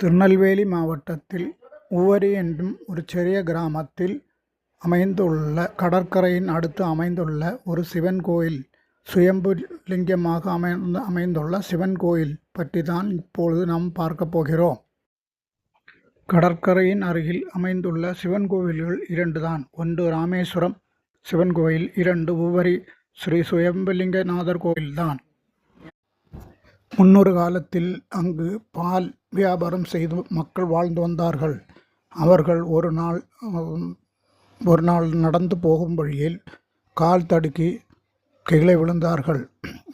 திருநெல்வேலி மாவட்டத்தில் உவரி என்னும் ஒரு சிறிய கிராமத்தில் அமைந்துள்ள கடற்கரையின் அடுத்து அமைந்துள்ள ஒரு சிவன் கோயில், சுயம்பு லிங்கமாக அமைந்துள்ள சிவன் கோயில் பற்றி தான் இப்பொழுது நாம் பார்க்க போகிறோம். கடற்கரையின் அருகில் அமைந்துள்ள சிவன் கோவில்கள் இரண்டு தான். ஒன்று ராமேஸ்வரம் சிவன் கோயில், இரண்டு உவரி ஸ்ரீ சுயம்புலிங்கநாதர் கோயில்தான். முன்னொரு காலத்தில் அங்கு பால் வியாபாரம் செய்து மக்கள் வாழ்ந்து வந்தார்கள். அவர்கள் ஒரு நாள் நடந்து போகும் வழியில் கால் தடுக்கி கீழே விழுந்தார்கள்.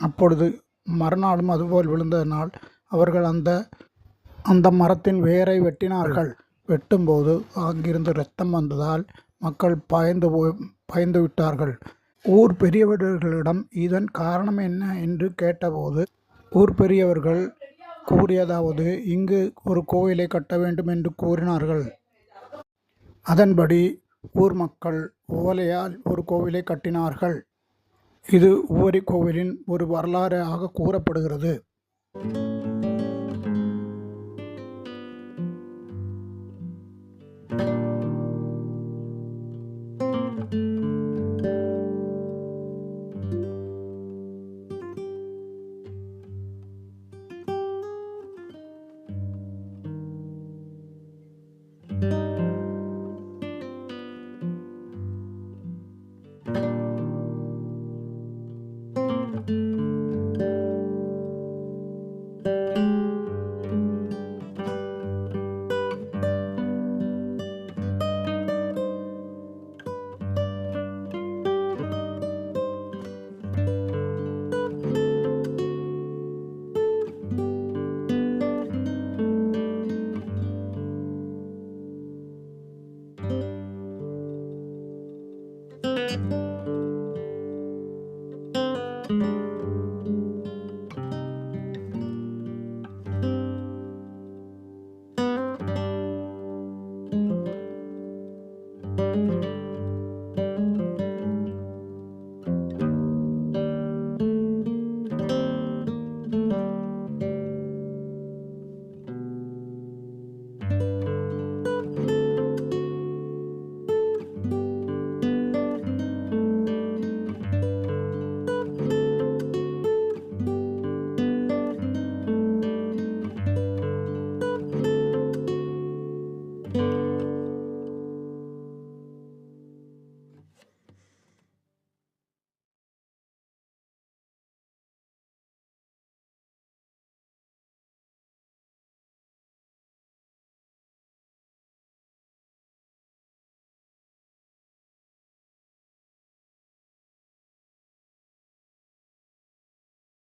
அப்பொழுது மறுநாளும் அதுபோல் விழுந்ததனால் அவர்கள் அந்த மரத்தின் வேரை வெட்டினார்கள். வெட்டும்போது அங்கிருந்து இரத்தம் வந்ததால் மக்கள் பயந்து விட்டார்கள். ஊர் பெரியவர்களிடம் இதன் காரணம் என்ன என்று கேட்டபோது ஊர் பெரியவர்கள் கூறியதாவது, இங்கு ஒரு கோயிலை கட்ட வேண்டும் என்று கூறினார்கள். அதன்படி ஊர் மக்கள் ஓலையால் ஒரு கோவிலை கட்டினார்கள். இது உவரி கோவிலின் ஒரு வரலாறாக கூறப்படுகிறது.